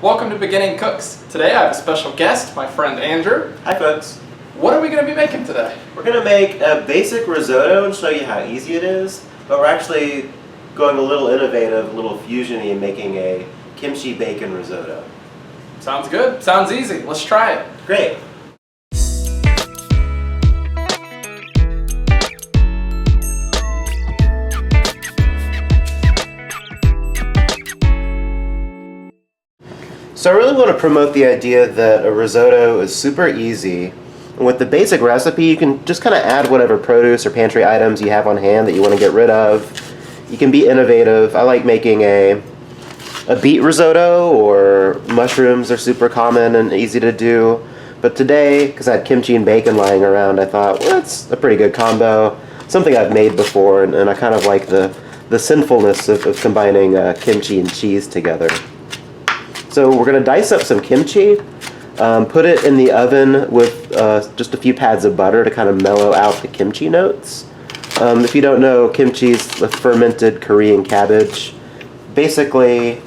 Welcome to Beginning Cooks. Today I have a special guest, my friend Andrew. Hi folks. What are we going to be making today? We're going to make a basic risotto and show you how easy it is, but we're actually going a little innovative, a little fusion-y and making a kimchi bacon risotto. Sounds good. Sounds easy. Let's try it. Great. So I really want to promote the idea that a risotto is super easy. And with the basic recipe, you can just kind of add whatever produce or pantry items you have on hand that you want to get rid of. You can be innovative. I like making a beet risotto, or mushrooms are super common and easy to do. But today, because I had kimchi and bacon lying around, I thought, well, that's a pretty good combo. Something I've made before, and I kind of like the sinfulness of combining kimchi and cheese together. So we're going to dice up some kimchi, put it in the oven with just a few pads of butter to kind of mellow out the kimchi notes. If you don't know, kimchi is a fermented Korean cabbage, basically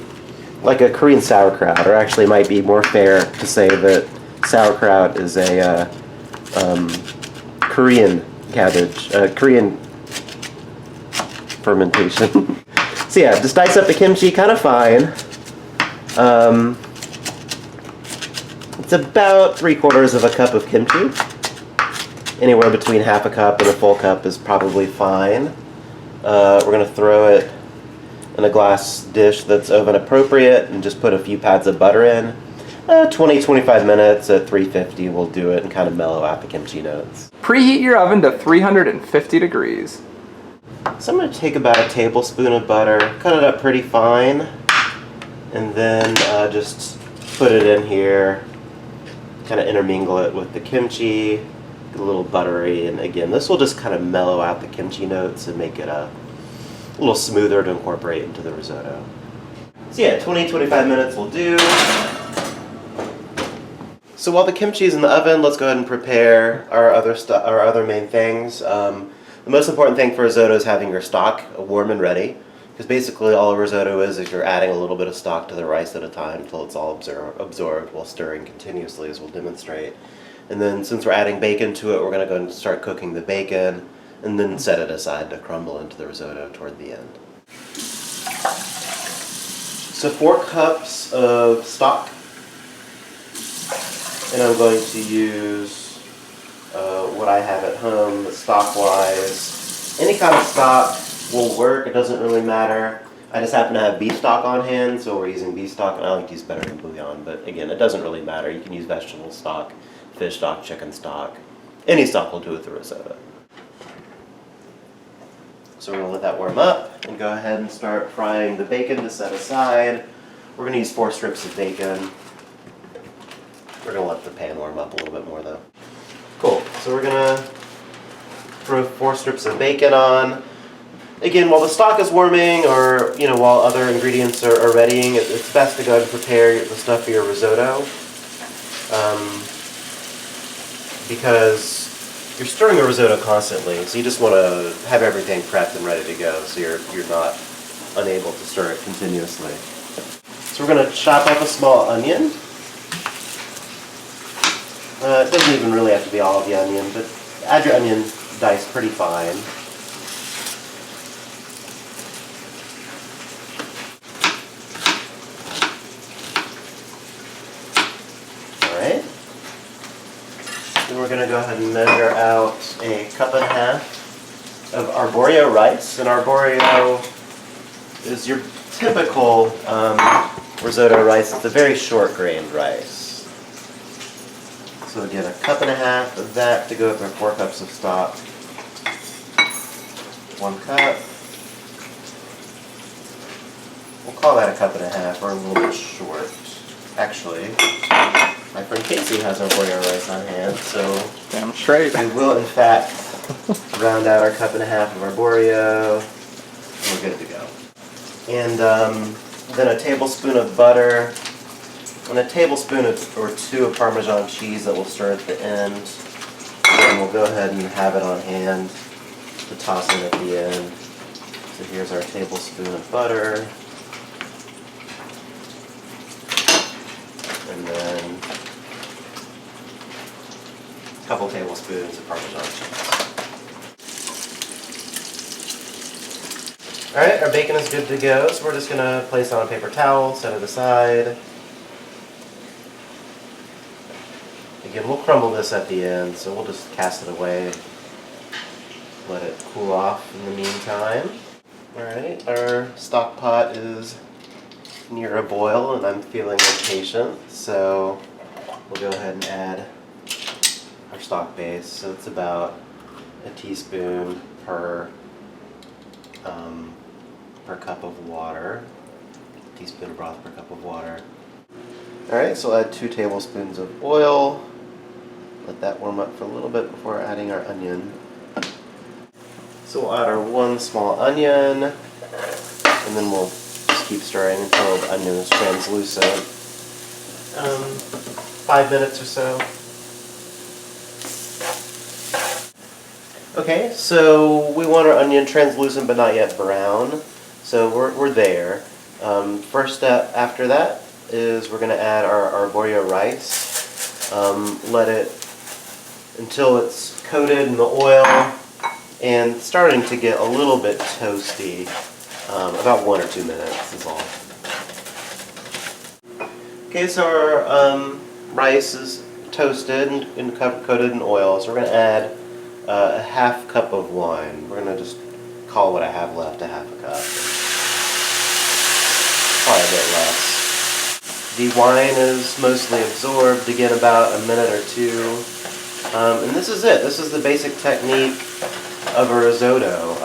like a Korean sauerkraut, or actually it might be more fair to say that sauerkraut is a Korean cabbage, Korean fermentation. So yeah, just dice up the kimchi kind of fine. It's about 3/4 of a cup of kimchi. Anywhere between half a cup and a full cup is probably fine. We're going to throw it in a glass dish that's oven appropriate and just put a few pads of butter in. 20-25 minutes at 350 will do it and kind of mellow out the kimchi notes. Preheat your oven to 350 degrees. So I'm going to take about a tablespoon of butter, cut it up pretty fine, and then just put it in here, kind of intermingle it with the kimchi, get a little buttery, and again, this will just kind of mellow out the kimchi notes and make it a little smoother to incorporate into the risotto. So yeah, 20-25 minutes will do. So while the kimchi is in the oven, let's go ahead and prepare our other main things. The most important thing for risotto is having your stock warm and ready. Because basically all a risotto is you're adding a little bit of stock to the rice at a time until it's all absorbed while stirring continuously, as we'll demonstrate. And then since we're adding bacon to it, we're going to go and start cooking the bacon and then set it aside to crumble into the risotto toward the end. So 4 cups of stock. And I'm going to use what I have at home stock-wise. Any kind of stock will work, it doesn't really matter. I just happen to have beef stock on hand, so we're using beef stock, and I like to use better than bouillon, but again, it doesn't really matter. You can use vegetable stock, fish stock, chicken stock. Any stock will do with the risotto. So we're going to let that warm up and go ahead and start frying the bacon to set aside. We're going to use 4 strips of bacon. We're going to let the pan warm up a little bit more though. Cool, so we're going to throw 4 strips of bacon on. Again, while the stock is warming, or while other ingredients are readying, it's best to go ahead and prepare the stuff for your risotto, because you're stirring a risotto constantly, so you just want to have everything prepped and ready to go, so you're not unable to stir it continuously. So we're going to chop up a small onion. It doesn't even really have to be all of the onion, but add your onion diced pretty fine. Then we're going to go ahead and measure out a 1.5 cups of Arborio rice. And Arborio is your typical risotto rice. It's a very short-grained rice. So again, 1.5 cups of that to go with our 4 cups of stock. 1 cup. We'll call that 1.5 cups, or a little bit short. Actually, my friend Casey has Arborio rice on hand, so damn straight. We will, in fact, round out our 1.5 cups of Arborio, and we're good to go. And then a tablespoon of butter, and a tablespoon or 2 of Parmesan cheese that we'll stir at the end. And we'll go ahead and have it on hand to toss in at the end. So here's our tablespoon of butter. and then a couple tablespoons of Parmesan cheese. Alright, our bacon is good to go, so we're just going to place it on a paper towel, set it aside. Again, we'll crumble this at the end, so we'll just cast it away. Let it cool off in the meantime. Alright, our stock pot is near a boil and I'm feeling impatient, so we'll go ahead and add our stock base. So it's about a teaspoon per cup of water. A teaspoon of broth per cup of water. Alright, so I'll add 2 tablespoons of oil. Let that warm up for a little bit before adding our onion. So we'll add our 1 small onion, and then we'll just keep stirring until the onion is translucent. 5 minutes or so. Okay, so we want our onion translucent but not yet brown. So we're there. First step after that is we're going to add our Arborio rice. Let it until it's coated in the oil and starting to get a little bit toasty. About 1 or 2 minutes is all. Okay, so our rice is toasted and coated in oil, so we're going to add a half cup of wine. We're going to just call what I have left a half a cup. Probably a bit less. The wine is mostly absorbed, again about a minute or 2. And this is it. This is the basic technique of a risotto.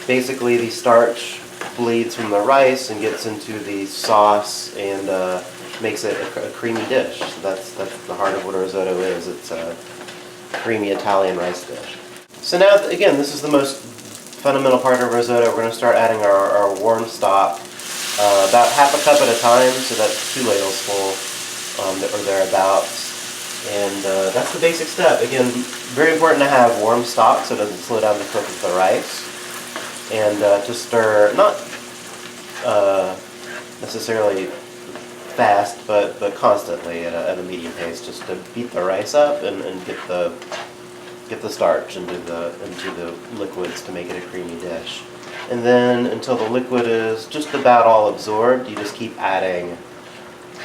Basically the starch bleeds from the rice and gets into the sauce and makes it a creamy dish. So that's the heart of what a risotto is. It's a creamy Italian rice dish. So now, again, this is the most fundamental part of risotto. We're going to start adding our warm stock, about half a cup at a time, so that's 2 ladles full or thereabouts. And that's the basic step. Again, very important to have warm stock so it doesn't slow down the cook of the rice. And to stir, not necessarily fast, but constantly at a medium pace, just to beat the rice up and get the starch into the liquids to make it a creamy dish. And then until the liquid is just about all absorbed, you just keep adding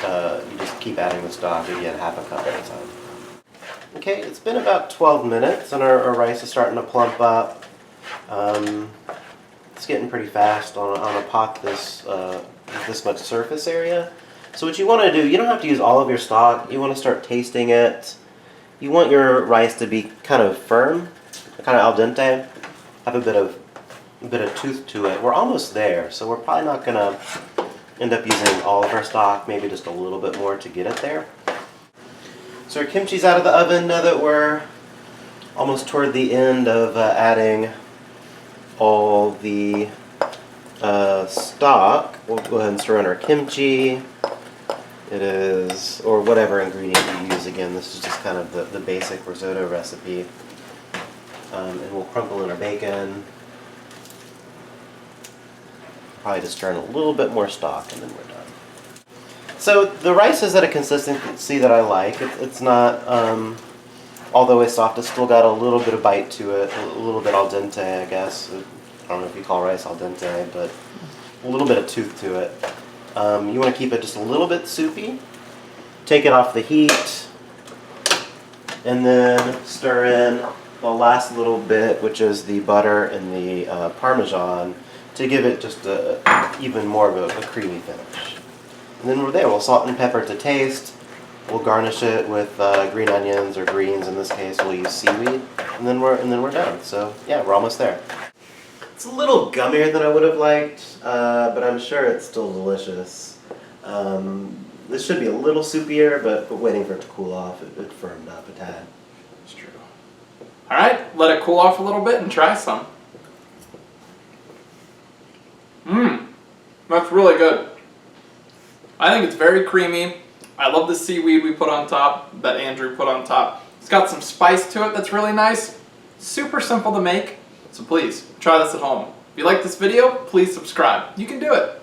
the stock, again, half a cup at a time. Okay, it's been about 12 minutes and our rice is starting to plump up. It's getting pretty fast on a pot this much surface area. So what you want to do, you don't have to use all of your stock. You want to start tasting it. You want your rice to be kind of firm, kind of al dente, have a bit of tooth to it. We're almost there, so we're probably not going to end up using all of our stock, maybe just a little bit more to get it there. So our kimchi's out of the oven now that we're almost toward the end of adding all the stock. We'll go ahead and stir in our kimchi. It is, or whatever ingredient you use. Again, this is just kind of the basic risotto recipe. And we'll crumble in our bacon. Probably just stir in a little bit more stock and then we're done. So the rice is at a consistency that I like. It's not all the way soft. It's still got a little bit of bite to it, a little bit al dente, I guess. I don't know if you call rice al dente, but a little bit of tooth to it. You want to keep it just a little bit soupy. Take it off the heat, and then stir in the last little bit, which is the butter and the Parmesan, to give it just even more of a creamy finish. And then we're there. We'll salt and pepper to taste. We'll garnish it with green onions or greens. In this case, we'll use seaweed, and then we're done. So yeah, we're almost there. It's a little gummier than I would have liked, but I'm sure it's still delicious. This should be a little soupier, but waiting for it to cool off, it firmed up a tad. It's true. All right, let it cool off a little bit and try some. That's really good. I think it's very creamy. I love the seaweed we put on top, that Andrew put on top. It's got some spice to it that's really nice. Super simple to make, so please, try this at home. If you like this video, please subscribe. You can do it.